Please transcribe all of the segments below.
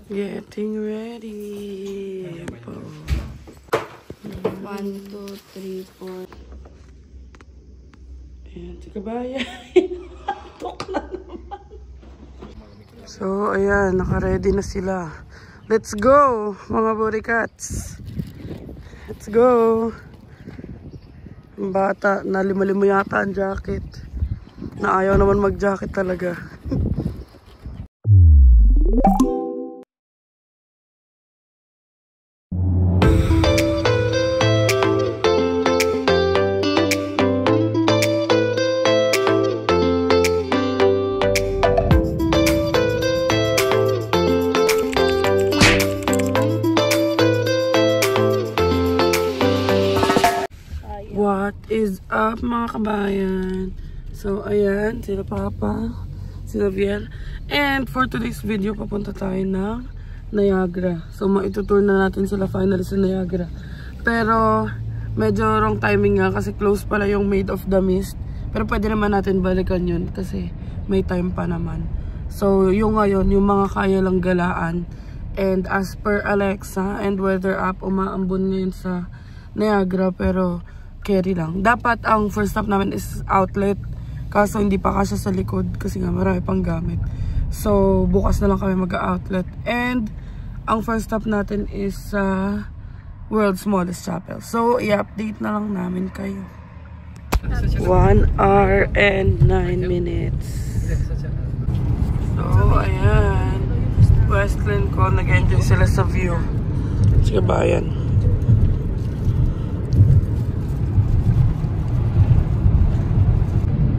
Getting ready. 1, 2, 3, 4. Ayan, si kabayan. Tok na naman. So, ayan, naka-ready na sila. Let's go, mga burikats. Let's go. Ang bata, nalima-limo yata ang jacket. Na ayaw naman mag-jacket talaga. What is up mga kabayan? So ayan, sila Papa, sila Viel. And for today's video, papunta tayo ng Niagara. So maitutour na natin sila finally sa Niagara. Pero medyo wrong timing nga kasi close pala yung Maid of the Mist. Pero pwede naman natin balikan yun kasi may time pa naman. So yung ngayon, yung mga kaya lang galaan. And as per Alexa and weather app, umaambon ngayon sa Niagara pero carry lang. Dapat ang first stop namin is outlet. Kaso hindi pa kasya sa likod kasi nga marami pang gamit. So bukas na lang kami mag-outlet. And ang first stop natin is World's Smallest Chapel. So i-update na lang namin kayo. 1 hour and 9 minutes. So ayan, Westland ko, nag-enjoy sila sa view. Sige bayan.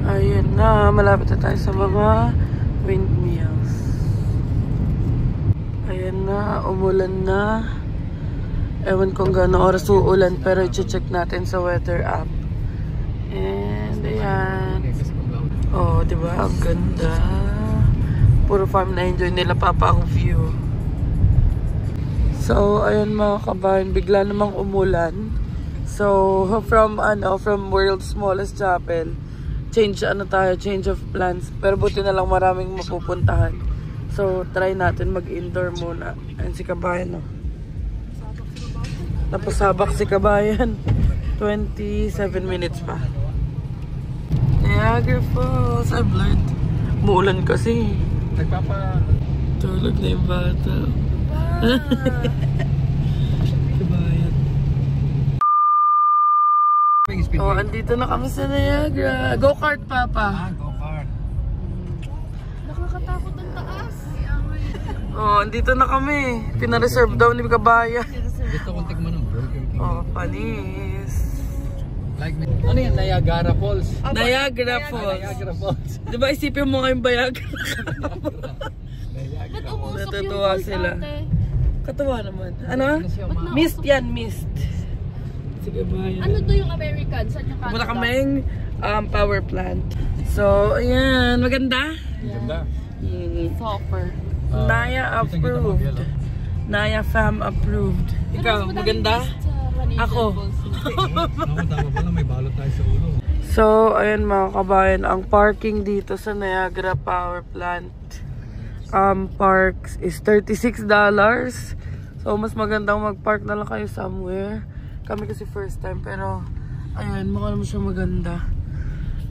Ayan na, malapit na tayo sa mga windmills. Ayan na, umulan na. Ewan kung gano'ng oras uulan pero i-check natin sa weather app. And ayan. Oh, diba? Ang ganda. Puro farm na enjoy nila Papa ang view. So, ayan mga kabayan, bigla namang umulan. So, from World's Smallest Chapel, change of plans. Pero buti na lang maraming mapupuntahan. So, try natin mag-indoor muna. Ayan si kabayan, no? Napasabak si kabayan. 27 minutes pa. Niagara Falls. I've learned. Muulan kasi. Tulog na yung bata. Kabayan. Oh, andito na kami sa Niagara. Go-kart, Papa. Go-kart. Nakakatakot ang taas. Oh, andito na kami. Pina-reserve daw ni kabayan. Gusto kong tikman ng Burger King. Oh, panis. Like, ano yan? Niagara Falls. Niagara Falls. Niagara Falls. Diba isipin mo ngayong bayagan? Natutuwa sila. Katuwa naman. Ano? Mist yan, mist. Sige, bayan. Ano to yung American? Saan yung Canada? Wala kaming power plant. So, ayan. Maganda? Ganda. Soffer. Naya approved. Naya fam approved. Ikaw, maganda? Ako. Tama pala, may balot tayo sa ulo. So, ayan mga kabayan, ang parking dito sa Niagara Power Plant parks is $36. So, mas magandang mag-park na lang kayo somewhere. Kami kasi first time, pero ayan, mukha naman siya maganda.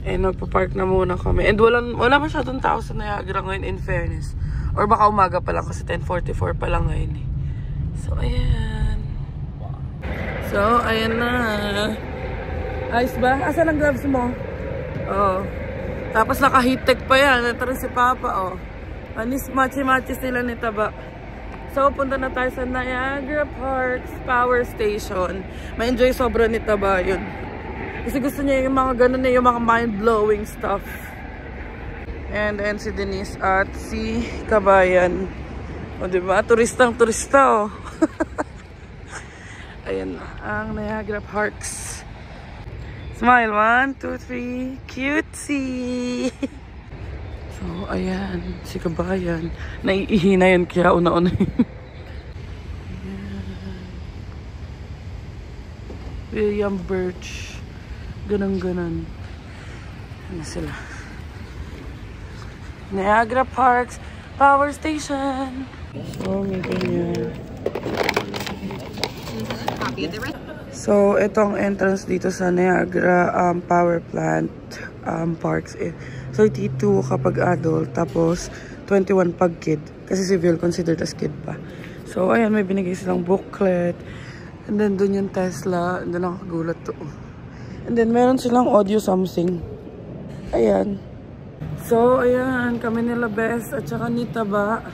And magpa-park na muna kami. And wala masyadong tao sa Niagara ngayon, in fairness. Or baka umaga pa lang kasi 10:44 pa lang ngayon eh. So, ayan. So, ayan na. Ayos ba? Asan ang gloves mo? Oo. Tapos naka-heat tech pa yan. Ito rin si Papa, oh. Anis, matchy-matchy sila ni Taba. So, punta na tayo sa Niagara Parks Power Station. Ma-enjoy sobra ni Taba yun. Kasi gusto niya yung mga ganun na yung mga mind-blowing stuff. And si Denise at si Kabayan. O, diba? Turistang-turista, oh. Ayan na, ang Niagara Parks. Smile, 1, 2, 3. Cutesy! So, ayan, si Kabayan. Naiihi na yun, kaya una-una yun. William Birch. Ganun-ganon. Ano sila? Niagara Parks Power Station. So, medyo So, ito ang entrance dito sa Niagara Power Plant Parks. 32 kapag adult, tapos 21 pag kid. Kasi civil considered as kid pa. So, ayan, may binigay silang booklet. And then, dun yung Tesla. And then, nakagulat to. And then, meron silang audio something. Ayan. So, ayan, kami nila Bes at saka ni Taba.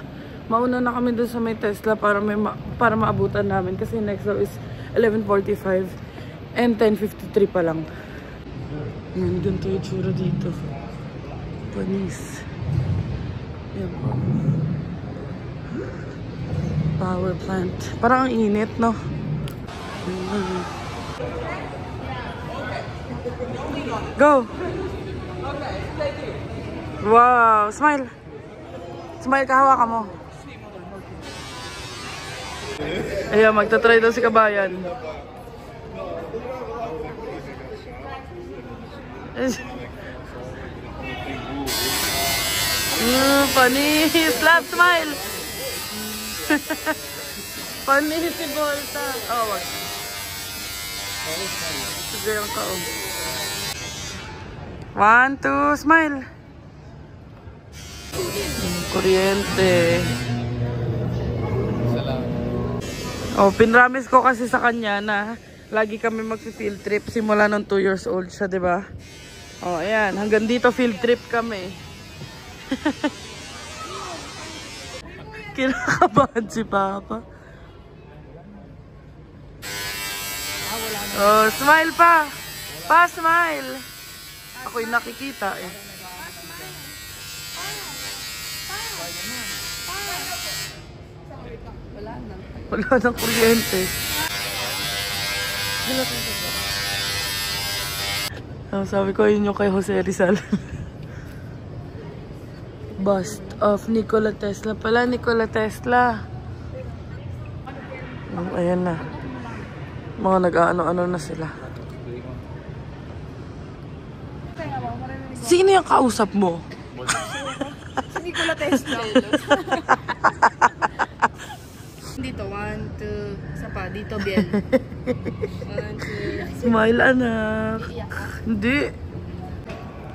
Mauna na kami dun sa may Tesla para maabutan namin. Kasi next daw is 11:45 and 10:53 pa lang. Ayan, ganito yung tsura dito. Panis. Ayan po. Power plant. Parang ang init, no? Ayan. Go! Wow! Smile! Smile ka, hawakan mo. Ayan, magta-try daw si Kabayan. Panis! Love smile! Panis si Volta. Oh, wag. Sige yung tao. 1, 2, smile! Kuryente. Oh, pinramis ko kasi sa kanya na lagi kami mag-field trip simula nung 2 years old siya, 'di ba? Oh, ayan, hanggang dito field trip kami. Kinakabahan si Papa. Oh, smile pa. Pa, smile. Ako'y nakikita eh. Wala nang kuryente. Sabi ko, yun yung kay Jose Rizal. Bust of Nikola Tesla. Pala, Nikola Tesla. Ayan na. Mga nag-ano-ano na sila. Sino yung kausap mo? Si Nikola Tesla. Dito, 1, 2, isa pa. Dito, Biel. 1, 2. Smile, anak. Hindi.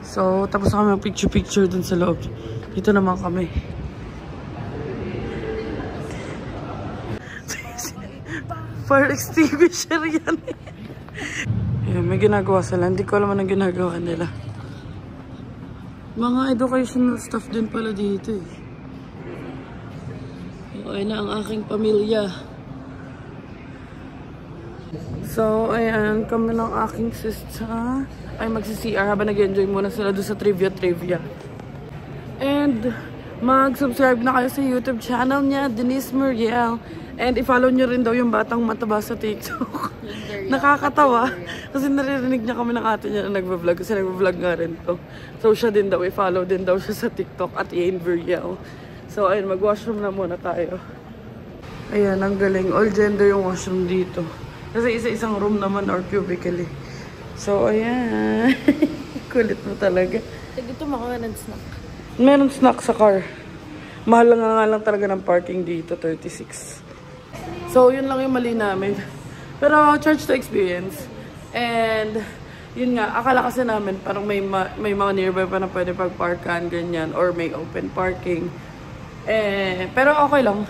So, tapos na kami ang picture-picture dun sa loob. Dito naman kami. Fire extinguisher yan. Ayan, may ginagawa sila. Hindi ko alam anong ginagawa nila. Mga educational stuff din pala dito eh. Okay na ang aking pamilya. So, ayan, kami ng aking sister ay magsi-CR habang nag-enjoy muna sila doon sa trivia. And, mag-subscribe na kayo sa YouTube channel niya, Denise Muriel. And, i-follow nyo rin daw yung batang mataba sa TikTok. Nakakatawa. Kasi naririnig niya kami ng ate niya na nagva-vlog. Kasi nagva-vlog nga rin to. So, siya din daw, i-follow din daw siya sa TikTok at Yane Muriel. So, ayun, mag-washroom na muna tayo. Ayan, ang galing. All gender yung washroom dito. Kasi isa-isang room naman or cubicle eh. So, ayan. Kulit mo talaga. Dito makawalan snack. Meron snack sa car. Mahal nga lang talaga ng parking dito, 36. So, yun lang yung mali namin. Pero, charge to experience. And, yun nga, akala kasi namin parang may mga nearby pa na pwede pag-parkan, ganyan. Or may open parking. Pero okay lang.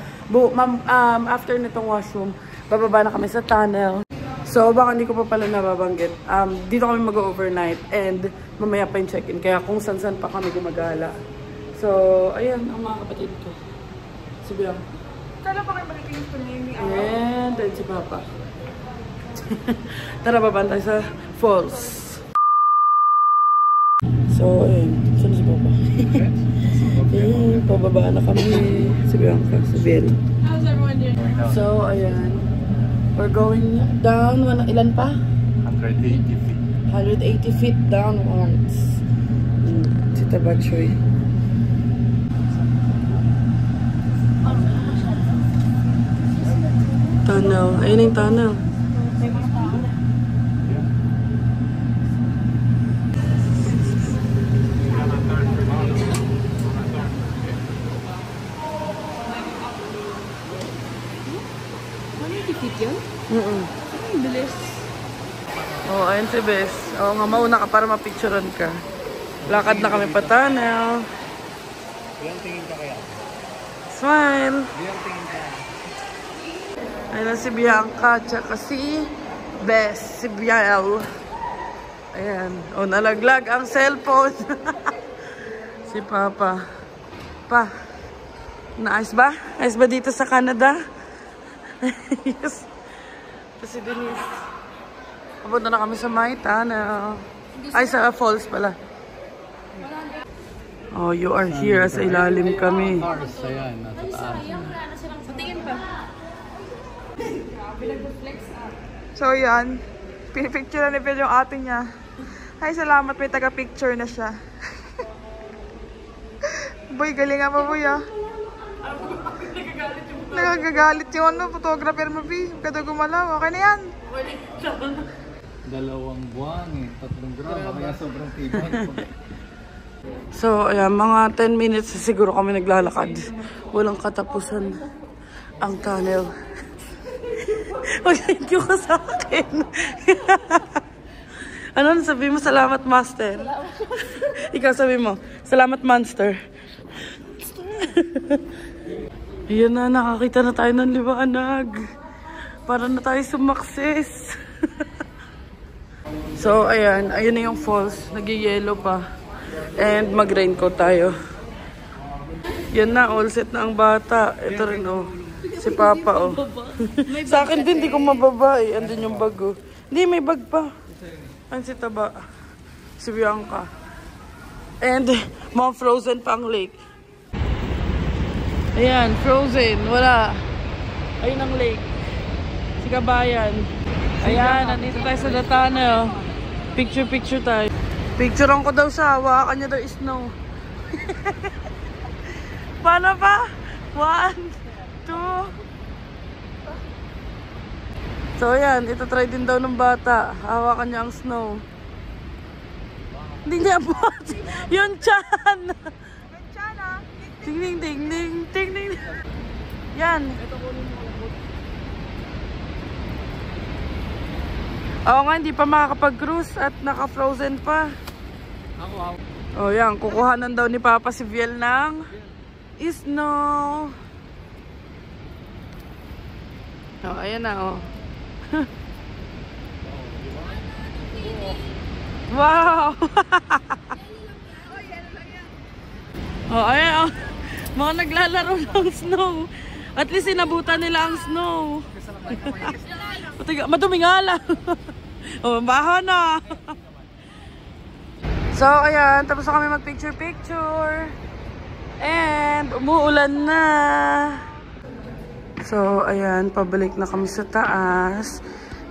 After nitong washroom, bababa na kami sa tunnel. So, baka hindi ko pa pala nababanggit. Dito kami mag-overnight and mamaya pa yung check-in. Kaya kung san-san pa kami gumagala. So, ayan ang mga kapatid ko. Si Biang. Kala pa kayo makikinig ko na yung And then si Papa. Tara, babaan tayo sa falls. So, ayun. Saan si Papa? Ayun, pababa na kami. Si Bianca, si Biel. How's everyone doing? So, ayan. We're going down. Ilan pa? 180 feet. 180 feet downwards. Si Tabachoy. Tunnel. Ayun yung tunnel. May mga tao na. Ano yung feet yun? Bilis. Oo, ayun si Bes. Oo nga, mauna ka para mapicturean ka. Lakad na kami pa tunnel. Ilang tingin ka kaya? Smile! Ilang tingin ka? Ayun na si Bianca, tsaka si Bes, si Biel. Ayan. O, nalaglag ang cellphone. Si Papa. Pa, naayos ba? Ayos ba dito sa Canada? Yes. Si Denise. Papunta na kami sa may tunnel. Ay, sa falls pala. Oh, you are here. Sa ilalim kami. Cars, ayan, nasa taas. Patingin pa. So yan, pinipicture na ni Phil yung ate niya. Ay, salamat, may taga-picture na siya. Boy, galing nga pa, boy, ah. Nagagalit yung photographer mo, Pi. Kada gumalaw, okay na yan. 2 buwan eh, 3 gramo, kaya sobrang tibay. So, ayan, mga 10 minutes siguro kami naglalakad. Walang katapusan ang tunnel. Thank you ka sa akin. Ano sabi mo? Salamat, Master. Ikaw sabi mo, salamat, Monster. Ayan na, nakakita na tayo ng liwanag. Para na tayo sumakses. So, ayan. Ayun na yung falls. Nag-yellow pa. And mag-raincoat tayo. Yan na, all set na ang bata. Ito rin, oh. Si Papa, oh. Sa akin din, di ko mababa, eh. Andun yung bag, oh. Hindi, may bag pa. Ayan si Taba. Si Bianca. And, mga frozen pang lake. Ayan, frozen. Wala. Ayun ang lake. Si Kabayan. Ayan, nandito tayo sa tunnel. Picture tayo. Picturean ko daw siya. Hawakan niya daw snow. Paano pa? 1, 2. So, ayan. Ito try din daw ng bata. Hawakan niya ang snow. Hindi niya po. Yun, Chan. Ding ding ding ding ding ding. Yan. Oo nga, hindi pa makakapag-cruise at naka-frozen pa. Oh, yan. Kukuhanan daw ni Papa si Viel ng snow. Oh, ayan na, oh. Wow! Oh, ayan, oh. Mga naglalaro ng snow. At least inabutan nila ang snow. Madumi nga lang. Oh, baha na. So, ayan. Tapos na kami mag-picture. And, umuulan na. So, ayan. Pabalik na kami sa taas.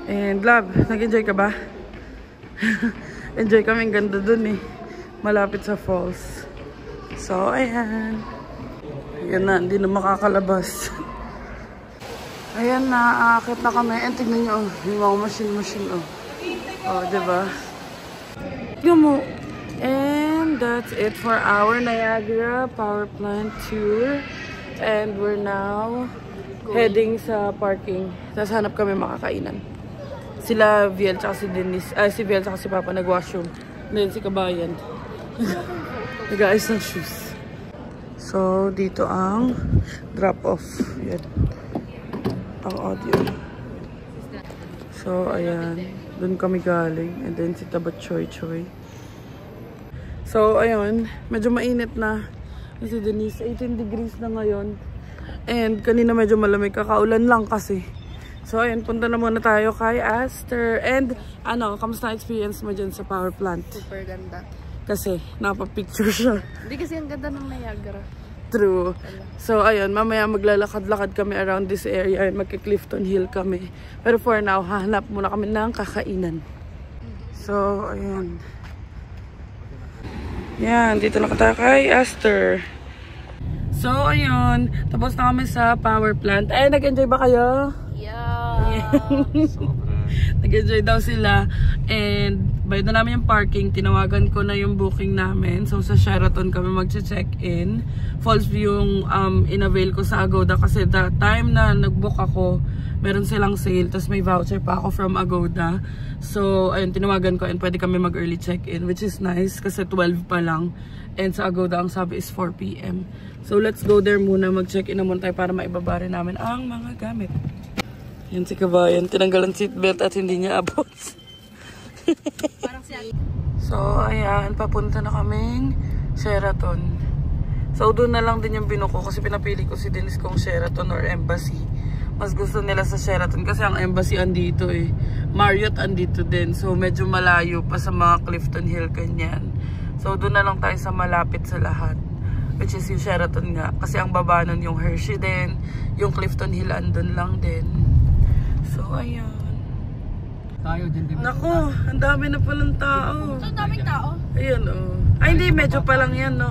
And, love, nag-enjoy ka ba? Enjoy kami. Ang ganda dun eh. Malapit sa falls. So, ayan. Ayan na, hindi na makakalabas. Ayan na, aakit na kami. And tignan nyo, yung mga machine, oh. Oh, diba? Tignan mo. And that's it for our Niagara Power Plant tour. And we're now heading sa parking. Tapos hanap kami makakainan. Sila Viel, tsaka si Denise. Si Viel, tsaka si Papa nag-washroom. Then si Kabayan. Nag-aayos ng shoes. So, dito ang drop-off. Yan. Ang audio. So, ayan. Doon kami galing. And then, si Tabat Choy. So, ayun. Medyo mainit na. Si Denise, 18 degrees na ngayon. And, kanina medyo malamig. Kakaulan lang kasi. So, ayun. Punta na muna tayo kay Aster. And, kamusta experience mo dyan sa power plant? Super ganda. Kasi, napapicture siya. Hindi kasi ang ganda ng Niagara. True. So, ayun, mamaya maglalakad-lakad kami around this area and magki-Clifton Hill kami. Pero for now, hahanap muna kami ng kakainan. So, ayun. Yan, dito na tayo kay Aster. So, ayun. Tapos na kami sa power plant. Ay, nag-enjoy ba kayo? Yeah. Nag-enjoy daw sila. And bayad na namin yung parking. Tinawagan ko na yung booking namin. So sa Sheraton kami mag-check-in. Falls view yung in-avail ko sa Agoda. Kasi the time na nag-book ako, meron silang sale. Tapos may voucher pa ako from Agoda. So ayun, tinawagan ko and pwede kami mag-early check-in. Which is nice kasi 12 pa lang. And sa Agoda ang sabi is 4 PM. So let's go there muna. Mag-check-in na muna tayo para maibaba rin namin ang mga gamit. Yan si Kabayan. Tinanggal ang seatbelt at hindi niya abot. So ayan, papunta na kaming Sheraton. So doon na lang din yung binuko kasi pinapili ko si Denise kung Sheraton or Embassy. Mas gusto nila sa Sheraton kasi ang Embassy andito eh. Marriott andito din. So medyo malayo pa sa mga Clifton Hill kanyan. So doon na lang tayo sa malapit sa lahat. Which is yung Sheraton nga. Kasi ang baba nun yung Hershey din. Yung Clifton Hill andun lang din. So ayan. Tayo din din. Naku, ang dami na palang tao. Ang daming tao. Ayan oh. Ay hindi, medyo pa lang yan no.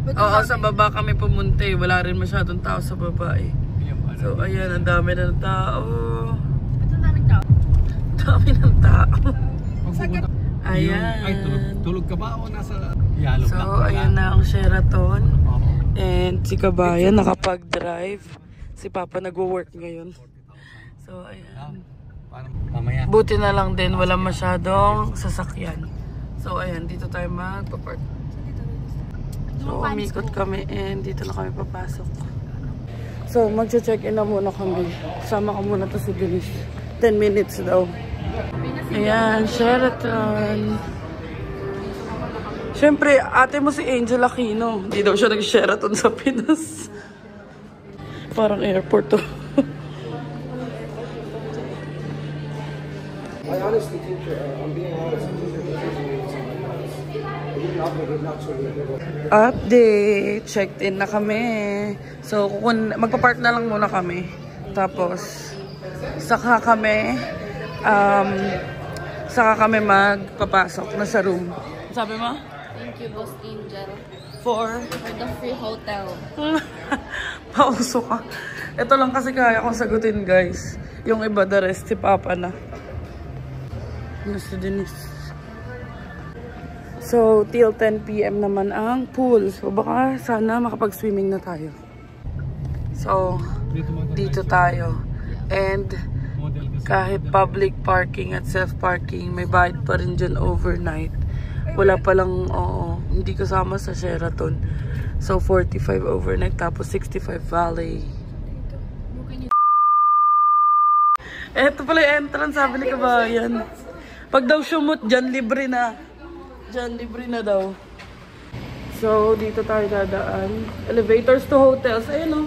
Oo, sa baba kami pumunta eh. Wala rin masyadong tao sa baba eh. So ayan, ang dami na ng tao. Ba't ang daming tao? Dami ng tao. Ayan. Ay, tulog ka ba o nasa yalo So ayan na ang Sheraton. And si Kabayan nakapag-drive. Si Papa nagwo-work ngayon. So ayan. Buti na lang din wala masyadong sasakyan. So ayan, dito tayo magpa-park. So umikot kami and dito na kami papasok. So magche-check-in na muna kami. Sama ka muna to si Denise. 10 minutes daw. Ayan, Sheraton. Siyempre, ate mo si Angel Aquino. Hindi daw siya nag-Sheraton sa Pinas. Parang airport to. I honestly think, I'm being honest, I think Update! Checked in na kami. So, magpa-park na lang muna kami. Tapos, saka kami magpapasok na sa room. Sabi mo? Thank you, Boss Angel. For the free hotel. Pauso ka. Ito lang kasi kaya kong sagutin, guys. Yung iba, the rest, si Papa na. Si Denise. So, till 10 PM naman ang pool. So, baka sana makapag-swimming na tayo. So, dito tayo. And, kahit public parking at self-parking, may bayad pa rin dyan overnight. Wala palang, hindi kasama sa Sheraton. So, 45 overnight, tapos 65 valet. Eto pala yung entrance, sabi ni Kabayan. Pag daw sumut, dyan libre na. Dyan libre na daw. So, dito tayo dadaan. Elevators to hotels. Ayun o.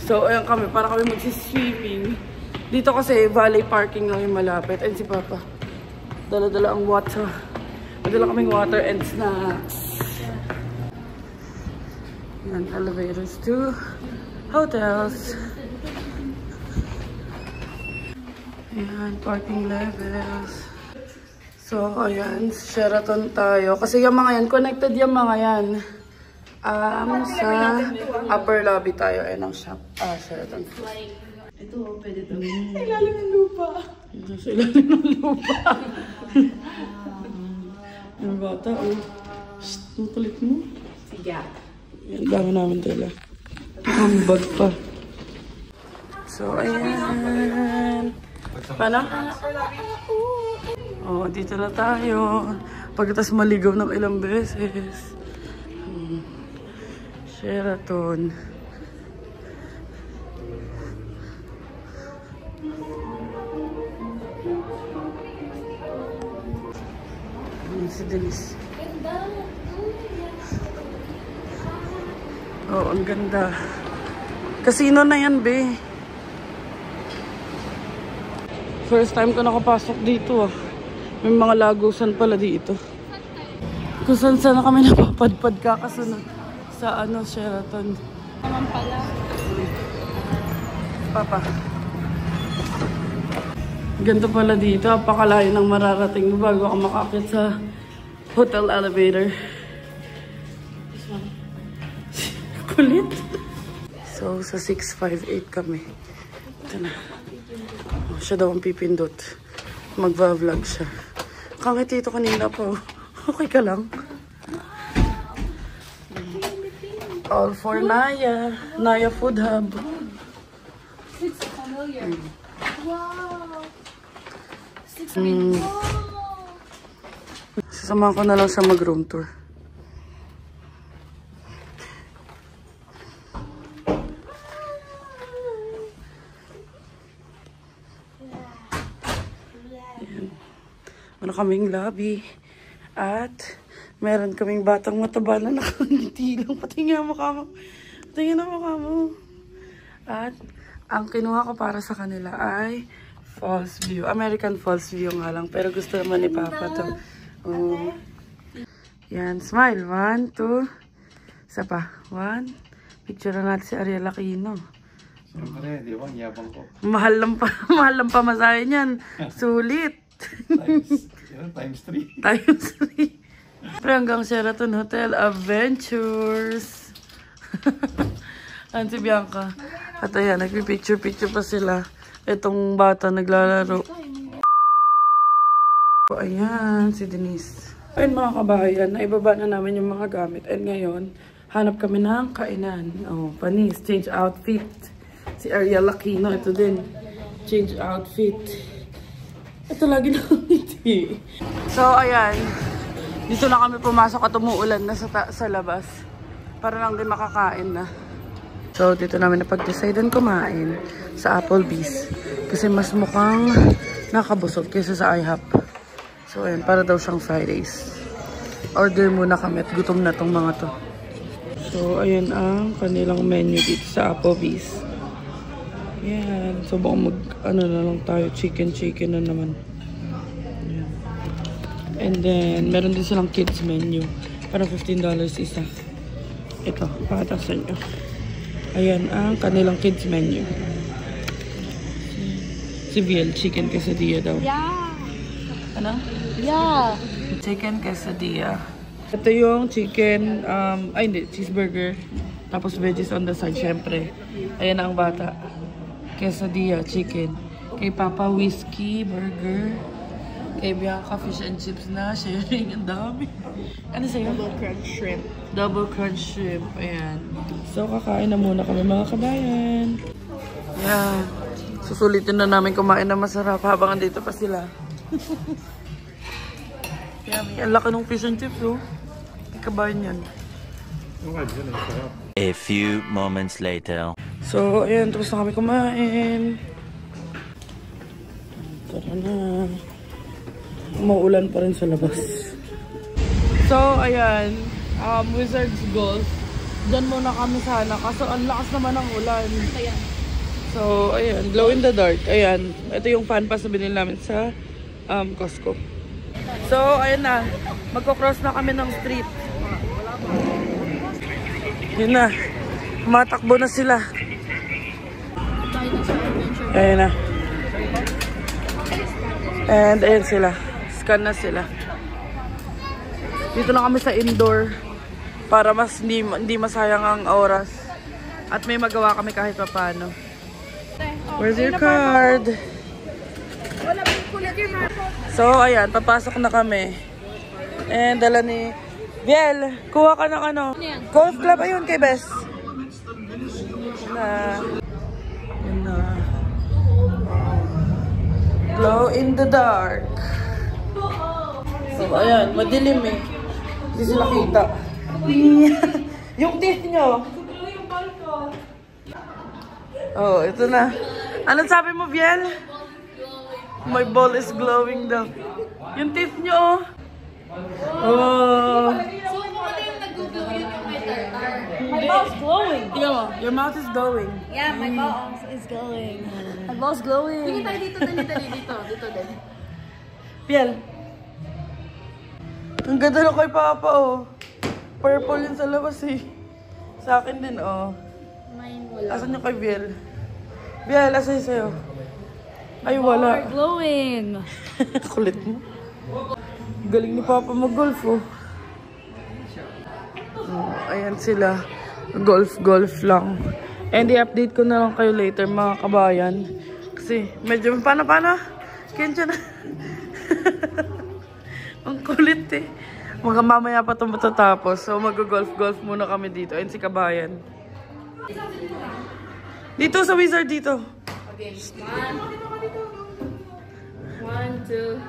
So, ayan kami. Para kami magsiswimming. Dito kasi valet parking lang yung malapit. And si Papa. Dala-dala ang water. Dala kaming water and snacks. Ayan, elevators to hotels. Ayan, parking levels. So, ayan, Sheraton tayo. Kasi yung mga yan, connected yung mga yan. Sa upper lobby tayo. Ayan ang shop. Sheraton. Ito, pwede ito. Ilalim ng lupa. Sa ilalim ng lupa. Yung bata, Shhh, ang kulit mo. Sige. Ayan, dami namin dala. Ang bag pa. So, ayan. Paano? Oh, dito na tayo. Pagkatapos maligaw ng ilang beses. Sheraton. Si Denise. Oh, ang ganda. Casino na yan, be. First time ko nakapasok dito, May mga lagusan pala dito. Kung saan na kami napapadpad kakasunod sa Sheraton. Naman pala. Papa. Ganito pala dito. Apakalayo ng mararating mo bago ako makakit sa hotel elevator. Kulit. So, sa 658 kami. Ito na. Oh, siya daw ang pipindot. Magva-vlog siya. Kangiti ito kanina po. Okay ka lang? All for Naya. Naya Food Hub. It's familiar. Wow. Sasamahan ko na lang siya mag-room tour. Meron kaming lobby at meron kaming batang mataba na nakangiti lang. Patingin ang mukha mo. Patingin ang mukha mo. At ang kinuha ko para sa kanila ay Falls View. American Falls View nga lang. Pero gusto naman ni Papa to. Oh. Yan. Smile. 1, 2. Isa pa. 1. Picture na natin si Ariel Aquino. Siyempre, di ba? Yabang ko. Mahal lang pa masahin yan. Sulit. Times 3. Times 3. Hanggang Sheraton Hotel Adventures. Ayan si Bianca. At ayan, nagpipicture-picture pa sila. Itong bata naglalaro. Ayan, si Denise. Ayun mga kabayan, naibaba na namin yung mga gamit. And ngayon, hanap kami ng kainan. Oh, panis, change outfit. Si Ariel Aquino, ito din. Change outfit. Ito lagi nakangiti. So, ayan. Dito na kami pumasok at umuulan na sa labas. Para lang din makakain na. So, dito namin napag-decidean kumain sa Applebee's. Kasi mas mukhang nakabusog kaysa sa IHOP. So, ayan. Para daw siyang Fridays. Order muna kami at gutom na tong mga to. So, ayan ang kanilang menu dito sa Applebee's. Yan. So, baka ano na lang tayo. Chicken na naman. Yan. And then, meron din silang kids menu. Para $15 isa. Ito. Pakita sa inyo. Ayan ang kanilang kids menu. Si Viel, chicken quesadilla daw. Yeah. Ano? Yeah. Chicken quesadilla. Ito yung chicken, hindi, cheeseburger. Tapos veggies on the side, syempre. Ayan ang bata. Quesadilla, chicken. Kay Papa, whiskey, burger. Kay Bianca, fish and chips na. Sharing, ang dami. Ano sa'yo? Double crunch shrimp. Double crunch shrimp. Ayan. So, kakain na muna kami mga kabayan. Ayan. Susulitin na namin kumain na masarap habang andito pa sila. Yummy. Ang laki ng fish and chips, oh. Kabayan yan. A few moments later. So, ayan, tapos na kami kumain. Tara na. Maulan pa rin sa labas. So, ayan. Wizards Golf. Diyan muna kami sana. Kaso, ang lakas naman ng ulan. So, ayan. Glow in the dark. Ayan. Ito yung fan pass na binili namin sa Costco. So, ayan na. Magko-cross na kami ng street. Yun na. Matakbo na sila. Ayan na. And ayan sila. Scan na sila. Dito na kami sa indoor. Para mas hindi masayang ang oras. At may magawa kami kahit pa paano. Where's your card? So, ayan. Papasok na kami. And dala ni Viel, kuha ka ng ano? Golf club. Ayun kay Bes. Yun na. Glow in the dark. So, ayan. Madilim eh. Hindi sila kita. Yung teeth nyo. Oh, ito na. Anong sabi mo, Viel? My ball is glowing daw. Yung teeth nyo, oh. Oh. So, ano yung nag-glow yun yung may tartar? My mouth's glowing. Tingnan mo, your mouth is glowing. Yeah, my mouth is glowing. My mouth's glowing. Tingin tayo dito, dali. Dito, dali. Viel. Ang ganda na kay Papa, oh. Purple yun sa labas, eh. Sa akin din, oh. Mine wala. Asan yung kay Viel? Viel, asan yung sa'yo? Ay, wala. Glowing. Kulit mo. Galing ni Papa mag-golf, oh. Ayan sila. Golf lang. And i-update ko na lang kayo later, mga kabayan. sexy. Medyo, paano? Kensya na. Ang kulit eh. Mamaya pa ito matatapos. So, mag-golf muna kami dito. Ayun si Kabayan. Dito sa wizard dito. Okay, 1, 2.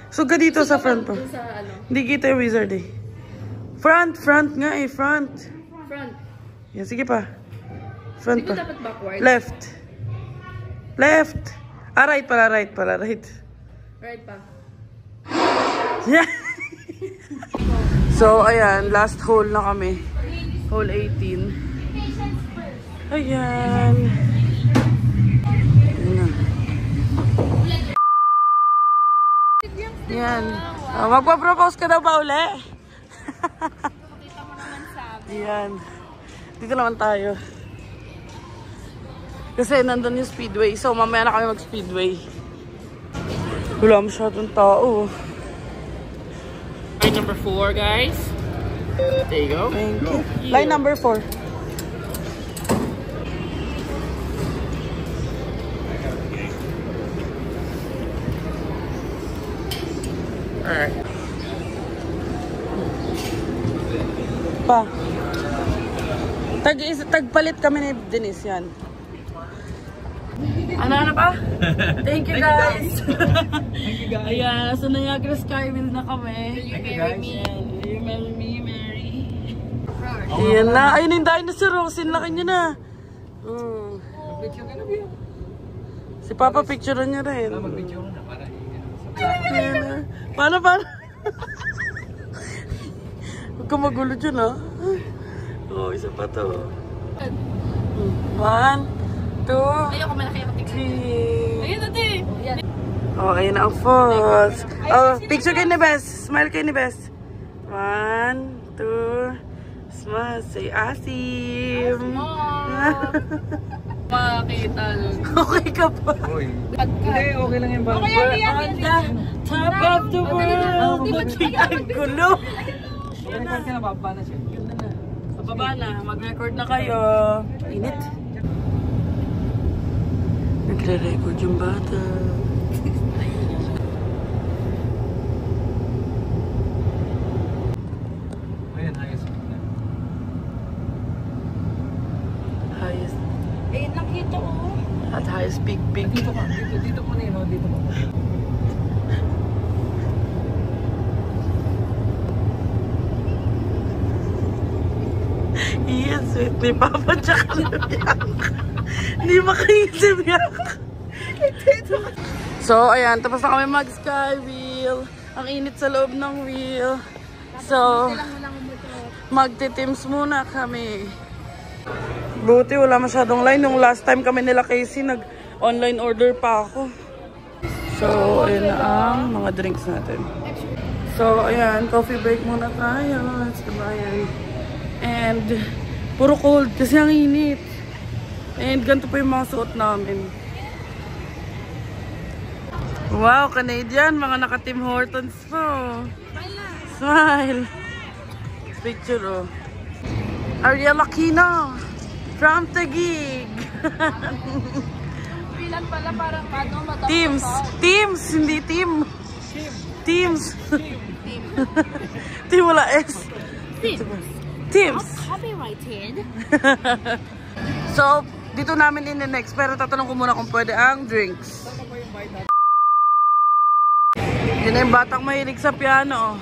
So, ka dito sa front pa. Sa ano? Hindi kita yung wizard eh. Front nga eh, front. Front. Yan, sige pa. Front Hindi ko pa. dapat backward. Left. Right pala. Right pa. Yeah. So, ayan. Last hole na kami. Hole 18. Ayan. Yan. Magpa-propose ka daw pa uli. Yan. Dito naman tayo. Kasi nandun yung speedway. So, mamaya na kami mag-speedway. Wala masyadong tao. Line number 4, guys. There you go. Thank you. Line number 4. Alright. Pa. Tagpalit kami ni Denise yan. Ano pa? Thank you guys. Ayan, nasa Niagara Skyville na kami. You marry me, Mary. Ayan na. Ayun yung dinosaur. Sin laki niya na. Si Papa picturean niya rin. Mag-video na para Ayan na. Paano? Huwag ka magulo dyan, ha? Oo, isa pa to. 1, 2, Ayoko malaki ako tingnan. 3. Ayun ate. Oh, ayun na ang falls. Oh, picture kayo ni Bes. Smile kayo ni Bes. 1, 2, smile. Say Asim. Makakita nun. Okay ka pa. Hindi, okay lang yung bang. On the top of the world. Ang gulo. Record ka na, bababa na siya. Pababa na. Mag-record na kayo. Init. Nagre-record yung bata. Ayan, highest peak na. Highest. Ayun, nakita ko. At highest peak. Dito ka, dito mo na yun, dito mo. Yes, sweet ni Papa tsaka ni Bianca. Hindi makaisip yan. So, ayan. Tapos na kami mag-sky wheel. Ang init sa loob ng wheel. So, magti-teams muna kami. Buti wala masyadong line. Nung last time kami nila Casey, nag-online order pa ako. So, ayan na ang mga drinks natin. So, ayan. Coffee break muna tayo. Let's go, ayan. And, puro cold kasi ang init. And, ganito pa yung mga suot namin. Wow, Canadian. Mga naka-Tim Hortons po. Smile. Picture, oh. Ariel Aquino from Taguig. Pilan pala parang ano, matapos. Teams, hindi team. Teams. Team wala S. Teams. Copyrighted. So, dito namin in-next. Pero tatanong ko muna kung pwede ang drinks. Yun na yung batang mahilig sa piano.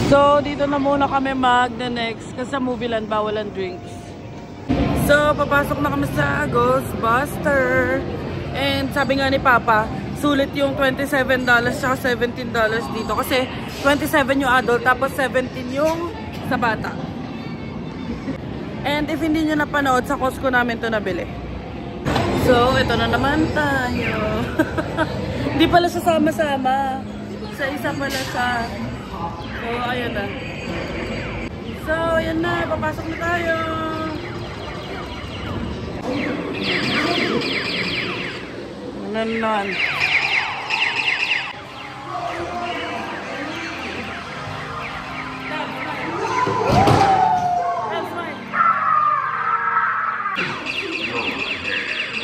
So, dito na muna kami mag-next. Kasi sa Movieland, bawal ang drinks. So, papasok na kami sa Ghostbuster. And sabi nga ni Papa, sulit yung $27 saka $17 dito. Kasi 27 yung adult, tapos 17 yung sa bata. And if hindi nyo napanood, sa Costco namin ito nabili. So, ito na naman tayo. Hindi pala siya sama-sama. Isa-isa pala siya. So, ayan na. So, ayan na. Papasok na tayo. Nanan.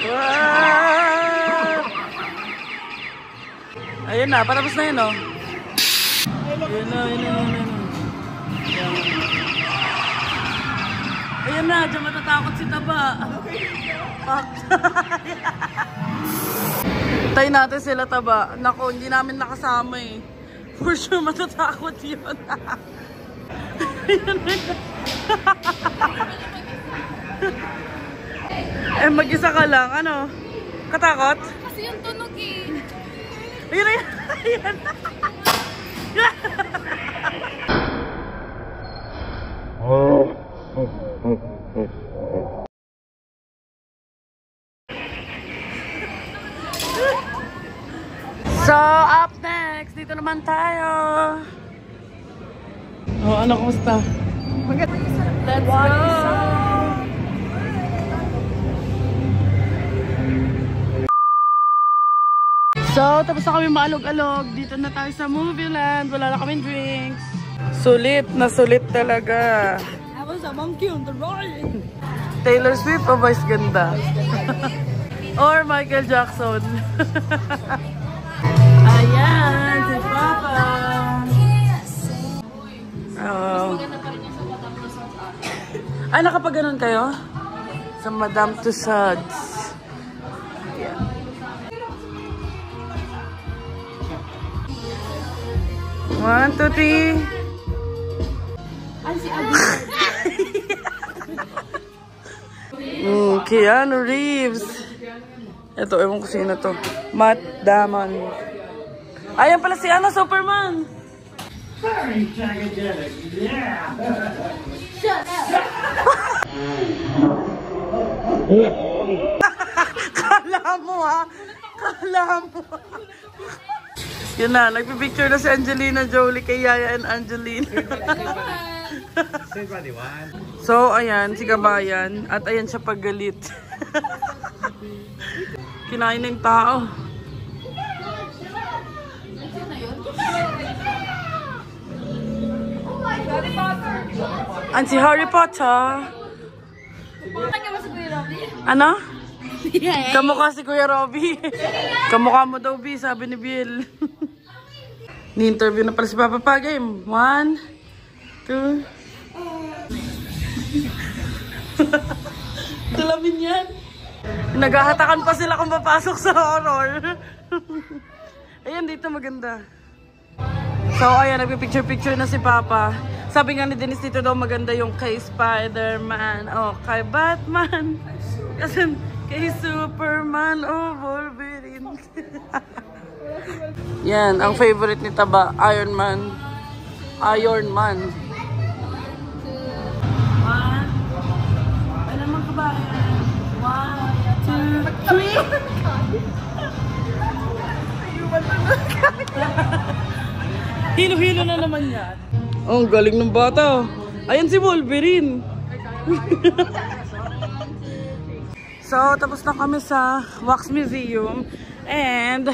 Wow! Ayun na, patapos na yun, oh. Ayun na. Ayun na, dyan matatakot si Taba. Pak. Tayo natin sila, Taba. Naku, hindi namin nakasama eh. For sure, matatakot yun. Eh, mag-isa ka lang. Ano? Katakot? Kasi yung tunog eh. Ayun. So, up next, dito naman tayo. Oh, ano, kumusta? Let's go! So, tapos na kami maalog-alog. Dito na tayo sa Movie Land. Wala na kaming drinks. Sulit na sulit talaga. I was a monkey on the ride. Taylor Swift o Vice Ganda? Or Michael Jackson? Ayan, si Papa. Oh. Ay, nakapag-ganon kayo? Sa Madame Tussauds. Yeah. One, two, three. Ay, si Abby. Keanu Reeves. Ito, ewan ko sino to. Matt Damon. Ayan pala si Ana, Superman. Kala mo ha? Kala mo. Yun na, nagpipicture na si Angelina Jolie kay Yaya and Angelina. So, ayan, si Kabayan. At ayan siya paggalit. Kinain na yung tao. Ang si Harry Potter. Ano? Kamukha si Kuya Robby. Kamukha mo daw, B, sabi ni Bill. Ni-interview na pala si Papa Pagame. 1, 2. Dalamin yan. Naghahatakan pa sila kung papasok sa horror. Ayan, dito maganda. So, ayan, nagpipicture-picture na si Papa. Sabi nga ni Denise dito daw maganda yung kay Spider-Man o kay Batman. Kasi kay Superman o Wolverine. Yan, ang favorite ni Taba, Iron Man. Iron Man. 1. Ano naman ka ba? 1, 2, 3. Hilo-hilo na naman yan. Oh, galing ng bata. Ayan si Wolverine. So, tapos na kami sa Wax Museum. And,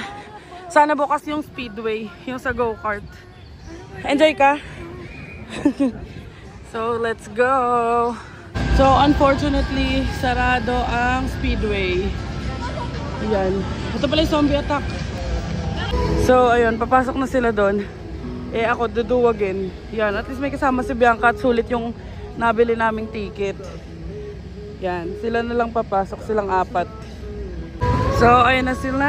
sana bukas yung Speedway. Yung sa go-kart. Enjoy ka? So, let's go. So, unfortunately, sarado ang Speedway. Ayan. Ito pala yung zombie attack. So, ayun. Papasok na sila doon. Eh, ako duduwagin. Yan. At least may kasama si Bianca at sulit yung nabili naming ticket. Yan. Sila na lang papasok. Silang 4. So, ayun na sila.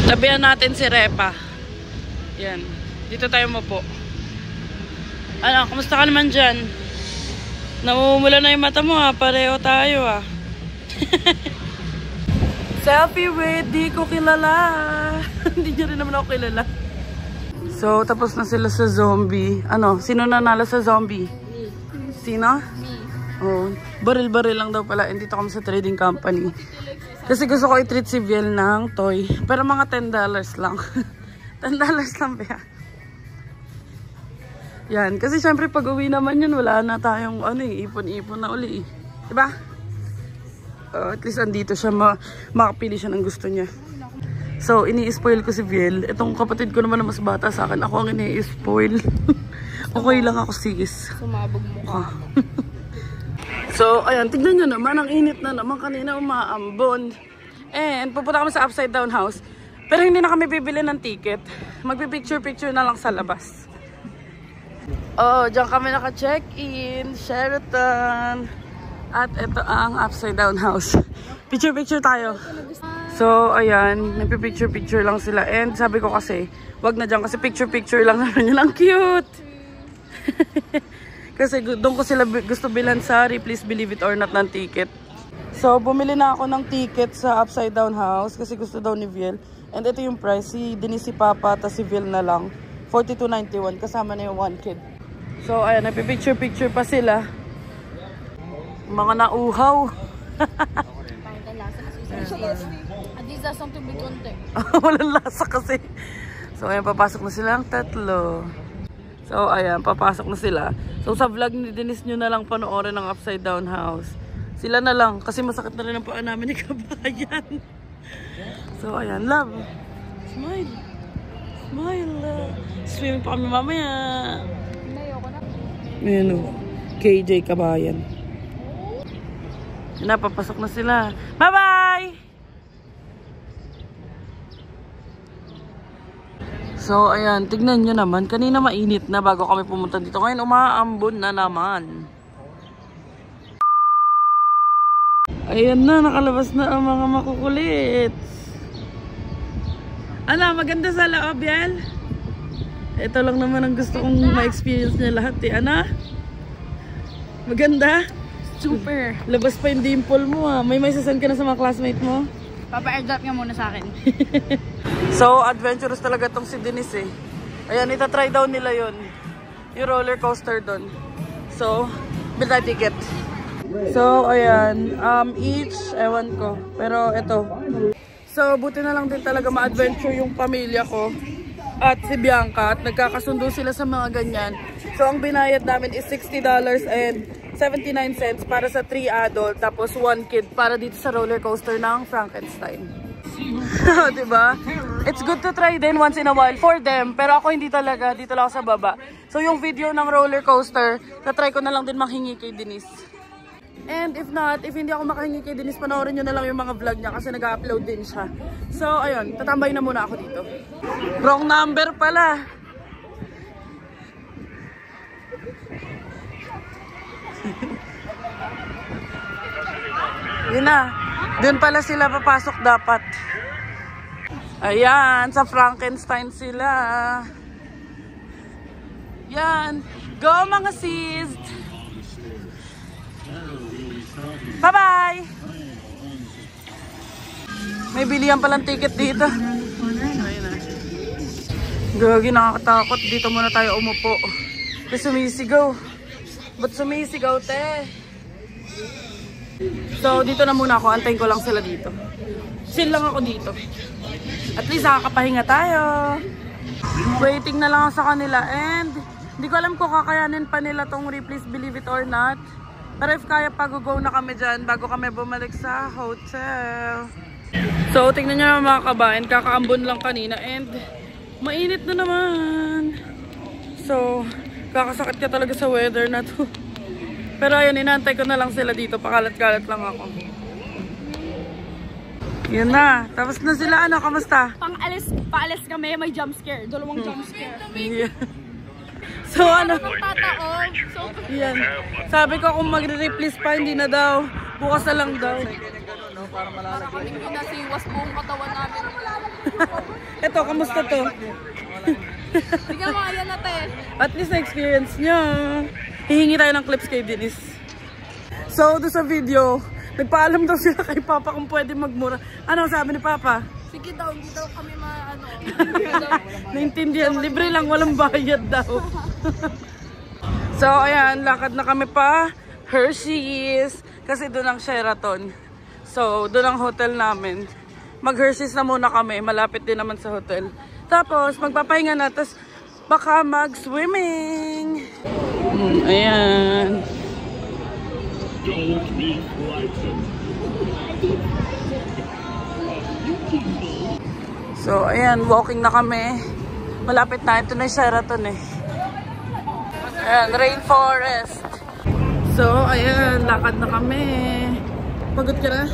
Tabihan natin si Repa. Yan. Dito tayo mapo. Ano, kumusta ka naman dyan? Namumula na yung mata mo ha. Pareho tayo ha. Selfie with di ko kilala. Hindi niya rin naman ako kilala. So, tapos na sila sa zombie. Ano? Sino nanalo sa zombie? Sino? Oh, baril-baril lang daw pala. Dito kami sa trading company. Kasi gusto ko i-treat si Viel ng toy. Pero mga $10 lang. $10 lang ba? Yan. Kasi syempre pag uwi naman yun, wala na tayong ipon-ipon na uli. Diba? At least andito siya, makapili siya ng gusto niya. So, ini-spoil ko si Viel. Itong kapatid ko naman na mas bata sa akin. Ako ang ini-spoil. Okay lang ako, sis. Sumabog mo ka. So, ayan. Tignan nyo naman. Ang init na naman. Kanina umaambon. And, pupunta kami sa Upside Down House. Pero hindi na kami bibili ng ticket. Magpipicture-picture na lang sa labas. Oh, dyan kami naka-check-in. Sheraton. At ito ang upside down house. Picture-picture tayo. So, ayan. Nagpipicture-picture lang sila. And sabi ko kasi, wag na dyan kasi picture-picture lang naman yun. Ang cute! Kasi doon ko sila gusto bilan sa Please Believe It or Not ng ticket. So, bumili na ako ng ticket sa upside down house kasi gusto daw ni Viel. And ito yung price. Si Denise, si Papa, at si Vil na lang. $42.91. Kasama na yung one kid. So, ayan. Nagpipicture-picture pa sila. Mga nauhaw. These are something big on there. Walang lasa kasi. So, ayan. Papasok na sila ang tatlo. So, ayan. Papasok na sila. So, sa vlog ni Denise nyo na lang panoorin ng upside down house. Sila na lang. Kasi masakit na rin ang paa namin ni Kabayan. So, ayan, love. Smile. Smile, love. Swimming pa kami mamaya. Ayan o. KJ Kabayan. Napapasok na sila. Bye-bye! So, ayan. Tignan nyo naman. Kanina mainit na bago kami pumunta dito. Ngayon, umaambon na naman. Ayan na. Nakalabas na ang mga makukulit. Ano, maganda sa loob yan? Ito lang naman ang gusto kong ma-experience niya lahat eh. Ano? Maganda? Super. Labas pa yung dimple mo ah. May sasend ka na sa mga classmate mo? Papa-airdrop nga muna sa akin. So, adventurous talaga tong si Denise eh. Ayan, itatry daw nila yun. Yung roller coaster doon. So, bill tayo ticket. So, ayan. Each, ewan ko. Pero, ito. So, buti na lang din talaga ma-adventure yung pamilya ko at si Bianca at nagkakasundo sila sa mga ganyan. So, ang binayad namin is $60.79 para sa 3 adult tapos 1 kid para dito sa roller coaster ng Frankenstein. Diba? It's good to try din once in a while for them pero ako hindi talaga, dito lang ako sa baba. So, yung video ng roller coaster, na-try ko na lang din manghingi kay Denise. And if not, if hindi ako makahingi kay Denise, panoorin nyo na lang yung mga vlog niya kasi nag-upload din siya. So, ayun. Tatambay na muna ako dito. Wrong number pala. Yun na. Doon pala sila papasok dapat. Ayan. Sa Frankenstein sila. Yan. Go mga sis! Bye-bye! May bilihan palang ticket dito. Ayun na. Gagi, nakakatakot. Dito muna tayo umupo. Kasi sumisigaw. Ba't sumisigaw, te? So, dito na muna ako. Antayin ko lang sila dito. Chill lang ako dito. At least nakakapahinga tayo. Waiting na lang ako sa kanila. And, hindi ko alam kung kakayanin pa nila tong Please Believe It or Not. Pero if kaya, pag-go na kami dyan bago kami bumalik sa hotel. So, tingnan nyo naman mga kabayan. Kakaambon lang kanina and mainit na naman. So, kakasakit ka talaga sa weather na to. Pero ayun, inaantay ko na lang sila dito. Pakalat-kalat lang ako. Yun na. Tapos na sila. Ano, kamusta? Paalis kami, may jump scare. Dalawang jump scare. Yeah. So ano? So, yan. Sabi ko kung magre-replace pa, hindi na daw. Bukas na lang daw. para kaming pinasiwas buong katawan namin. Ito, kamusta to? Tingnan mo, ayan natin. At least na-experience nyo. Hihingi tayo ng clips kay Denise. So, doon sa video, nagpaalam daw sila kay Papa kung pwede magmura. Ano sabi ni Papa? Sige daw, hindi daw kami naintindihan, libre lang, walang bayad daw. So, ayan, lakad na kami pa Hershey's. Kasi doon ang Sheraton. So, doon ang hotel namin. Mag-Hershey's na muna kami. Malapit din naman sa hotel. Tapos, magpapahinga na. Tapos, baka mag-swimming. Ayan. So, ayan, walking na kami. Malapit na. Ito na yung Sheraton eh. Ayan, rainforest. So, ayan, lakad na kami. Pagod ka na?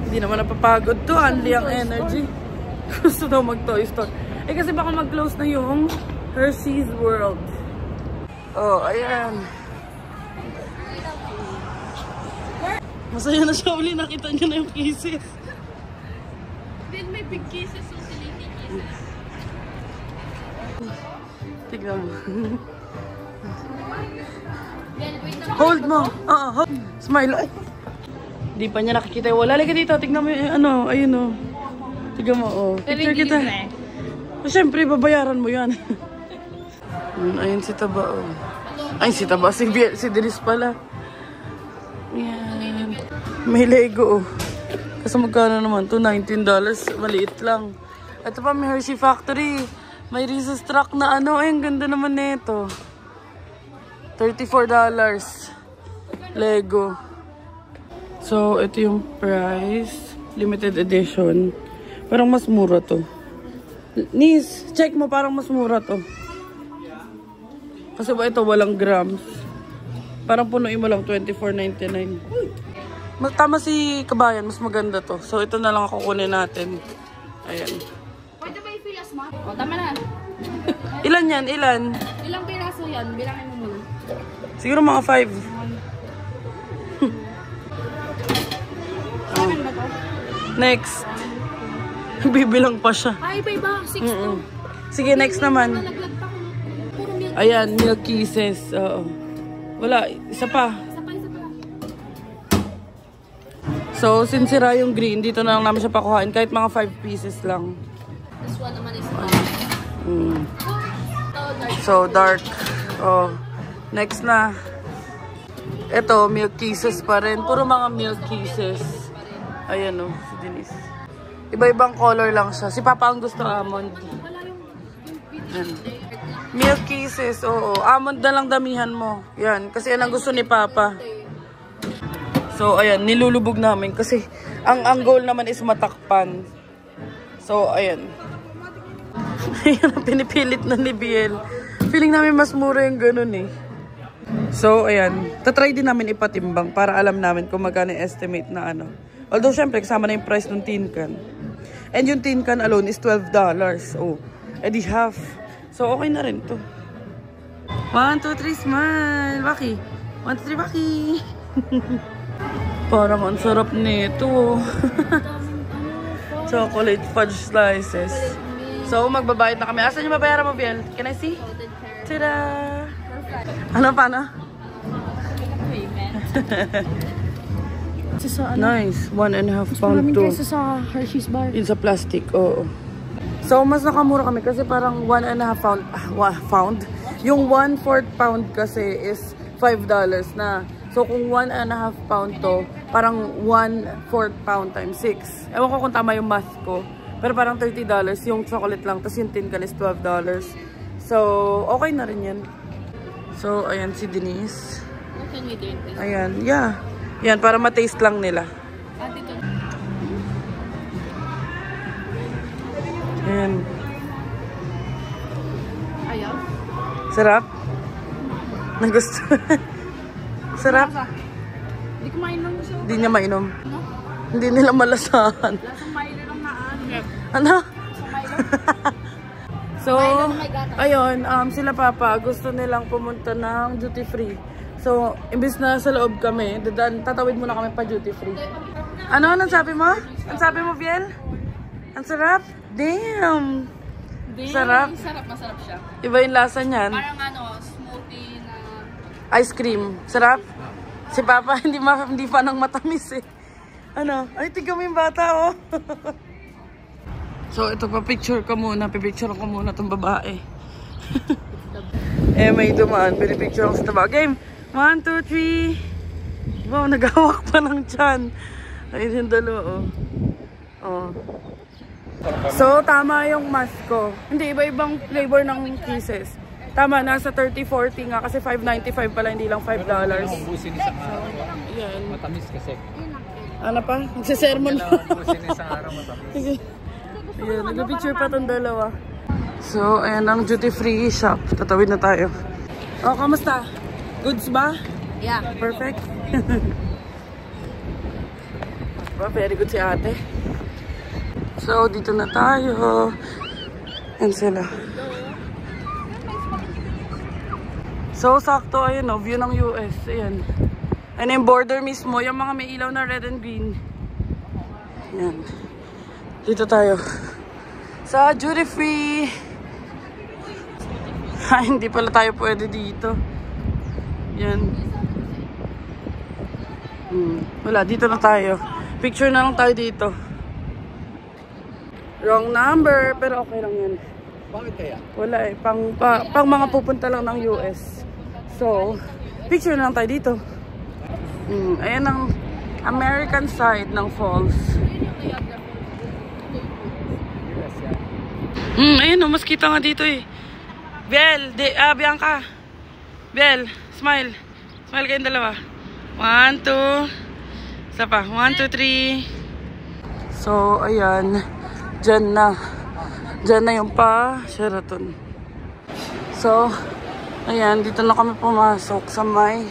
Hindi naman napapagod to. Only ang energy. Gusto daw mag-Toy Store. Eh kasi baka mag-close na yung Hershey's World. Oh, ayan. Masaya na siya uli. Nakita niyo na yung kisses. Then may big kisses, so silly kisses. Tignan mo. Hold Hold mo. Oo, hold. Smile. Ay. Di pa niya nakikita yung wala. Lika dito. Tignan mo yung ano. Ayun o. Tignan mo. Oh. Picture kita. Siyempre, babayaran mo yan. Ayun si Taba. Oh. Ay, si Taba. Si Denise pala. Yan. May Lego. Oh. Kasi magkano naman to? $19. Maliit lang. Ito pa, may Hershey Factory. May Reese's Truck na ano. Ay, ang ganda naman nito. $34. Lego. So, ito yung price. Limited edition. Parang mas mura to. Nis, check mo. Parang mas mura to. Kasi ba ito walang grams. Parang punuin mo lang. $24.99. Tama si Kabayan. Mas maganda to. So, ito na lang kukunin natin. Ayan. Pwede ba i-fill as ma? O, tama na. Ilan yan? Ilan? Ilang piraso yan? Bilangin mo muna. Siguro mga 5. Akin ba to? Next. Bibilang pa siya. Ay, iba. 6 to. Sige, next naman. Nalaglag pa ko. Puro milk. Ayan, milk kisses. Oo. Wala, isa pa. Isa pa. So, since sira yung green, dito na lang namin siya pakuhain. Kahit mga 5 pieces lang. This one naman is So, dark. Oh. Next na. Ito, milk kisses pa rin. Puro mga milk kisses. Ayan o, si Denise. Iba-ibang color lang siya. Si Papa ang gusto almond. Ayan. Milk kisses, oo. Almond na lang damihan mo. Yan, kasi yan ang gusto ni Papa. So, ayan, nilulubog namin. Kasi, ang goal naman is matakpan. So, ayan. Ayan, pinipilit na ni Biel. Feeling namin mas mura yung ganun eh. So, ayan. Tatry din namin ipatimbang para alam namin kung magkano estimate na ano. Although, syempre, kasama na yung price ng tin can. And yung tin can alone is $12. Oh, edi half. So, okay na rin to. 1, 2, 3, smile. Baki. 1, 2, 3, Baki. Parang ang sarap nito. Chocolate fudge slices. So, magbabayad na kami. Asan yung babayaran mo, Biel? Can I see? Tada! Ano pa na? Nice. 1.5 pound to. Kesa sa Hershey's bar. Yun sa plastic, oo. So, mas nakamura kami kasi parang 1.5 pound. Yung 1/4 pound kasi is $5 na. So, kung 1.5 pound to, parang 1/4 pound times 6. Ewan ko kung tama yung math ko. Pero parang $30 yung chocolate lang. Tapos yung tin can is $12. So, okay na rin yan. So, ayan si Denise. What can we drink this? Ayan, yeah. Yan, para ma-taste lang nila. Dito. Ayan. Ayaw? Sarap? Nagusto. Sarap? Hindi ko mainom siya. Hindi niya mainom. Ano? Hindi nila malasahan. Lasang Milo lang na Ano? So, Milo na may gata. ayun, sila Papa, gusto nilang pumunta ng duty free. So, imbis na sa loob kami, tatawid muna kami pa duty free. Ano? Anong sabi mo? Anong sabi mo, Biel? Ang sarap? Damn! Sarap. Sarap, masarap siya. Iba yung lasa niyan. Parang ano, smoothie na... Ice cream. Sarap? Si Papa, hindi pa nang matamis eh. Ano? Ay, tignan mo yung bata, oh. So, ito pa, picture ka muna. Pipicture ko muna itong babae. Eh, may dumaan. Pinipicture ko sa taba. Game! 1, 2, 3. Wow, naghawak pa ng tiyan. Ayun yung dalawa, oh. Oh. So, tama yung math ko. Hindi, iba-ibang flavor ng kisses. Tama, nasa 30-40 nga kasi $5.95 pala, hindi lang $5. Ubusin isang araw. Yan. Matamis kasi. Ano pa? Nagsisermon pa. Ubusin isang araw matamis. Sige. Ayan, nag-picture pa itong dalawa. So, ayan ang duty-free shop. Tatawid na tayo. Oh, kamusta? Goods ba? Yeah. Perfect. Very good si ate. So, dito na tayo. Yan sila. So, sakto, ayun o, view ng US. Ayan. Ayan yung border mismo. Yung mga may ilaw na red and green. Ayan. Dito tayo. Sa duty free. Ha, hindi pala tayo pwede dito. Yan. Wala, dito na tayo. Picture na lang tayo dito. Wrong number, pero okay lang yan. Bakit kaya? Wala eh, pang mga pupunta lang ng US. So, picture na lang tayo dito. Ayan ang American side ng falls. Ayan o, mas kita nga dito eh. Bel, Bianca. Bel, smile. Smile kayong dalawa. 1, 2. Isa pa. 1, 2, 3. So, ayan. Diyan na. Diyan na yung Sheraton. So, ayan. Dito na kami pumasok sa may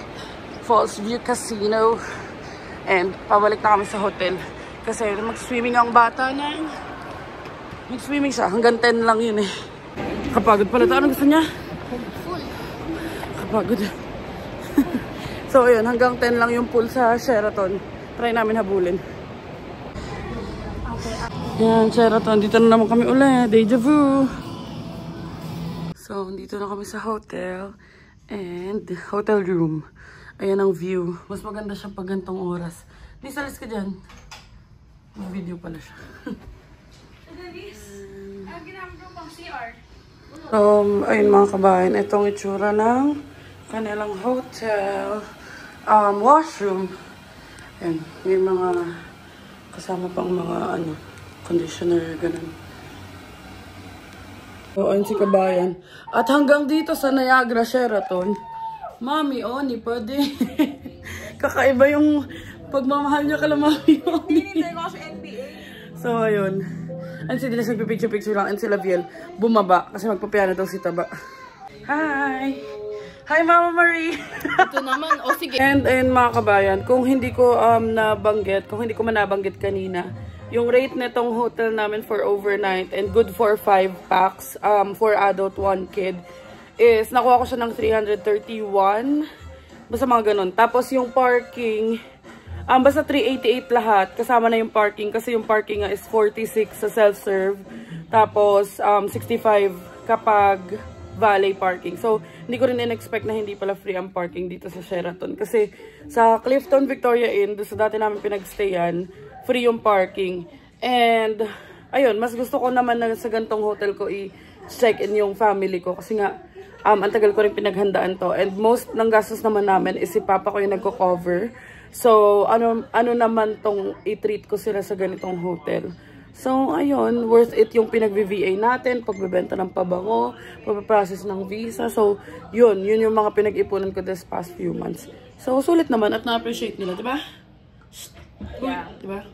Falls View Casino. And, pabalik na kami sa hotel. Kasi mag-swimming ang bata na. Mag-swimming siya. Hanggang 10 lang yun eh. Kapagod pala ito. Ano gusto niya? Kapagod. So, ayun. Hanggang 10 lang yung pool sa Sheraton. Try namin habulin. Yan, Sheraton. Dito na naman kami ulit. Deja vu. So, dito na kami sa hotel. And, hotel room. Ayan ang view. Mas maganda siya pag gantong oras. Di, salis ka dyan. May video pala siya. Ayun mga kabayan, itong itsura ng kanilang hotel washroom. Ayan, may mga kasama pang mga conditioner, ganun. So, ayun si kabayan. At hanggang dito sa Niagara Sheraton, Mami Oni, pwede. Kakaiba yung pagmamahal niya kala Mami Oni. Hinintay ko sa NBA. So, ayun. And si Denise nagpipicture-picture lang. And si Laviel bumaba kasi magpapiano daw si Taba. Hi! Hi, Mama Marie! Ito naman. O, sige. And mga kabayan, kung hindi ko nabanggit, kung hindi ko man nabanggit kanina, yung rate netong hotel namin for overnight and good for 5 packs, 4 adult, 1 kid, is nakuha ko siya ng 331. Basta mga ganun. Tapos yung parking, basta 388 lahat, kasama na yung parking kasi yung parking nga is 46 sa self-serve. Tapos 65 kapag valet parking. So, hindi ko rin in-expect na hindi pala free ang parking dito sa Sheraton. Kasi sa Clifton Victoria Inn, doon sa dati namin pinagstayan, free yung parking. And, ayun, mas gusto ko naman na sa gantong hotel ko i-check in yung family ko. Kasi nga, ang tagal ko rin pinaghandaan to. And most ng gastos naman namin is si Papa ko yung nagko-cover. So, ano naman tong i-treat ko sila sa ganitong hotel. So, ayun, worth it yung pinag-VVA natin, pagbebenta ng pabango, pagpaprocess ng visa. So, yun yung mga pinag-ipunan ko this past few months. So, sulit naman at na-appreciate nila, diba? Yeah. Diba?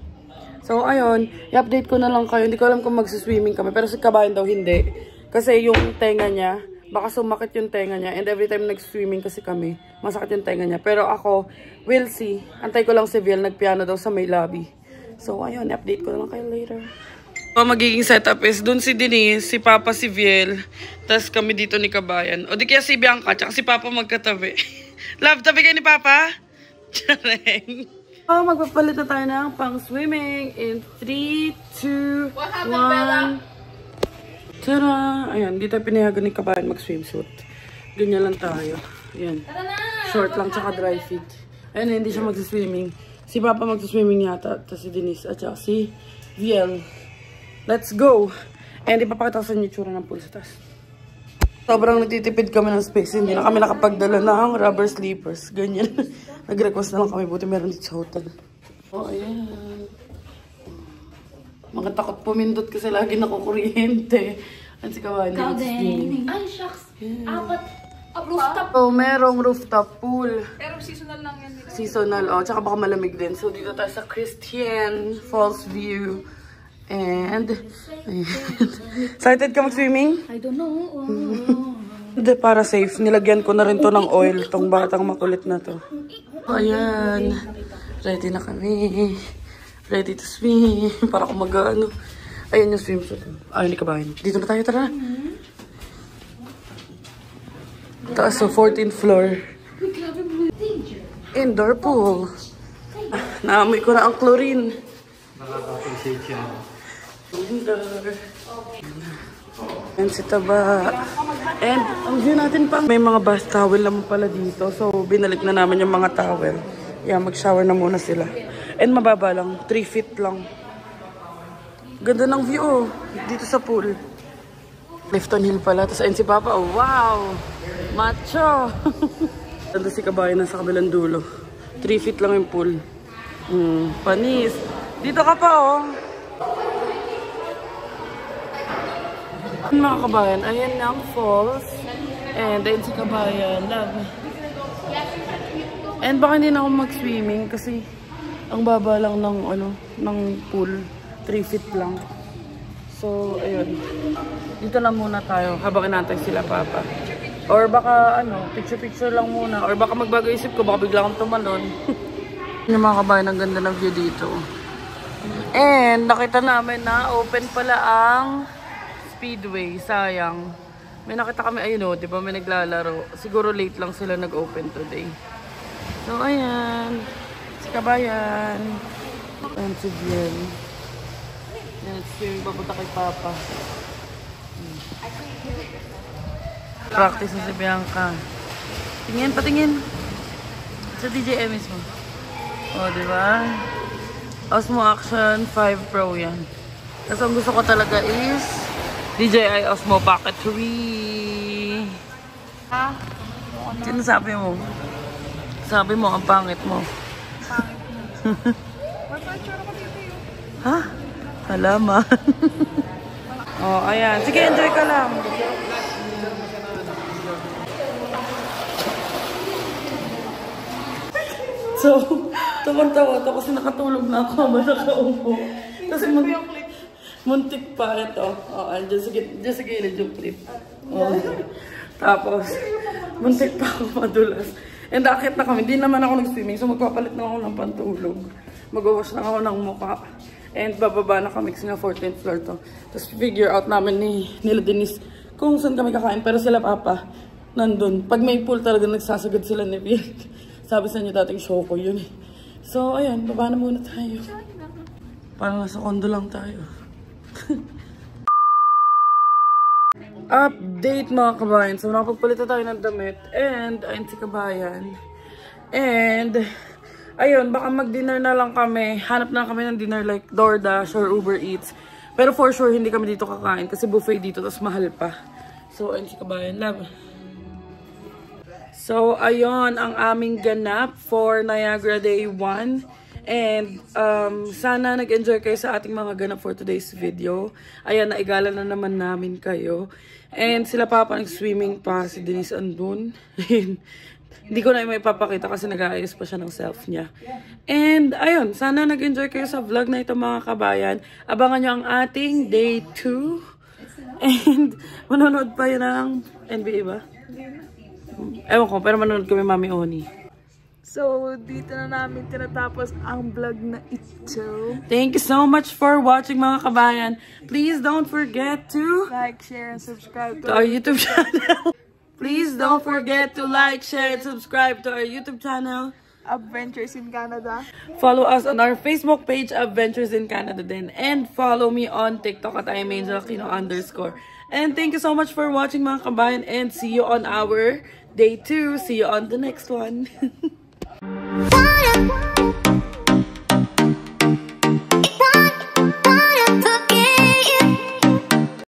So, ayun, i-update ko na lang kayo. Hindi ko alam kung magsiswimming kami, pero si kabayan daw hindi. Kasi yung tenga niya, baka sumakit yung tenga niya. And every time nag-swimming kasi kami, masakit yung tenga niya. Pero ako, we'll see. Antay ko lang si Viel, nagpiano daw sa may lobby. So, ayun, update ko na lang kayo later. So, magiging setup is, dun si Denise, si Papa, si Viel, tapos kami dito ni Kabayan. O di kaya si Bianca, tsaka si Papa magkatabi. Love, tabi kayo ni Papa? Chareng. So, magpapalit na tayo ng pang-swimming in 3, 2, 1. Tara! Ayan, dito pinayagan ni Kabayan mag-swimsuit. Ganyan lang tayo. Ayan. Short lang tsaka dry fit. Ayan, hindi siya mag-swimming. Si Papa mag-swimming yata. Tapos si Denise at saka si Viel. Let's go! And ipapakita ko sa inyo tsura ng pool sa taas. Sobrang nagtitipid kami ng space. Hindi na kami nakapagdala ng rubber sleepers. Ganyan. Nag-request na lang kami. Buti meron dito sa hotel. Oh, ayan. Mga takot pumindot kasi lagi nakukuryente. At si Kawain. Ay, shucks. Apat. Rooftop. So, merong rooftop pool. Pero seasonal lang yan. Seasonal, oh. Tsaka baka malamig din. So, dito tayo sa Christian Falls View. And, excited ka mag-swimming? I don't know. Hindi, para safe. Nilagyan ko na rin to ng oil. Tong batang makulit na to. Ayan. Ready na kami. Ready to swim. Para kung Ayan yung swimsuit. Ayun, ikabahin. Dito na tayo, tara. Taas sa 14th floor. Indoor pool. Naamoy ko na ang chlorine. Nakaka-appreciate siya. Indoor. Ayan si Taba. And ang view natin pang may mga bath towel naman pala dito. So, binalik na namin yung mga towel. Yeah, mag-shower na muna sila. And mababa lang. 3 feet lang. Ganda ng view, oh. Dito sa pool. Clifton Hill pala. Tapos ayun si Papa. Oh, wow! Macho! Ganda si Kabayan na sa kabilang dulo. 3 feet lang yung pool. Panis. Dito ka pa, oh. Mga kabayan, ayan na ang falls. And ayun si Kabayan. Love. And baka hindi na ako mag-swimming kasi ang baba lang ng, ng pool. 3 feet lang. So, ayun. Dito lang muna tayo habang inantay sila Papa. Or baka, picture-picture lang muna. Or baka magbago isip ko, baka bigla akong tumalon. Yung mga kabayan, ang ganda ng view dito. And, nakita namin na open pala ang Speedway. Sayang. May nakita kami, ayun di ba may naglalaro. Siguro late lang sila nag-open today. So, ayan. Si Kabayan. Ayan si Jen. Ayan, swimming papunta kay Papa. Practice na si Bianca. Tingin, patingin. Sa DJI mismo. O, diba? Osmo Action 5 Pro yan. Tapos ang gusto ko talaga is DJI Osmo Pocket 3. Ha? Sino sabi mo? Sabi mo, ang pangit mo. Ha? Halaman. Oh, ayan. Sige, enjoy ka lang. So, tawang-tawa to kasi nakatulog na ako habang nakaupo. Kasi muntik pa ito. Oh, dyan sa gilid yung clip. Oh. Tapos, muntik pa ako madulas. And akit na kami. Hindi naman ako nag-swimming. So, magpapalit na ako ng pantulog. Mag-wash na ako ng mukha. And bababa na kami kasi nga 14th floor to. Tapos figure out namin nila Denise kung saan kami kakain. Pero sila Papa, nandun. Pag may pool talaga nagsasagad sila ni Viet. Sabi sa inyo dating show ko yun eh. So, ayan. Baba na muna tayo. Parang nasa condo lang tayo. Update mga kabayan. So, nakapagpalit tayo ng damit. And, ayun si Kabayan. And, ayun, baka mag-dinner na lang kami. Hanap na kami ng dinner like DoorDash or Uber Eats. Pero for sure, hindi kami dito kakain kasi buffet dito, tapos mahal pa. So, ayun si Kabayan. Love. So, ayun ang aming ganap for Niagara Day 1. And, sana nag-enjoy kayo sa ating mga ganap for today's video. Ayan, naigala na naman namin kayo. And sila Papa nag-swimming pa, si Denise andun. Hindi ko na may papakita kasi nag-aayos pa siya ng self niya. And, ayun, sana nag-enjoy kayo sa vlog na ito mga kabayan. Abangan nyo ang ating day 2. And, manonood pa yun ng NBA ba? Ewan ko, pero manonood kami Mami Oni. So, dito na namin tinatapos ang vlog na ito. Thank you so much for watching mga kabayan. Please don't forget to Like, share, and subscribe our YouTube channel. Please don't forget to like, share, and subscribe to our YouTube channel. Adventures in Canada. Follow us on our Facebook page, Adventures in Canada din. And follow me on TikTok at IamAngelAquino_. And thank you so much for watching mga kabayan. And see you on our day 2. See you on the next one.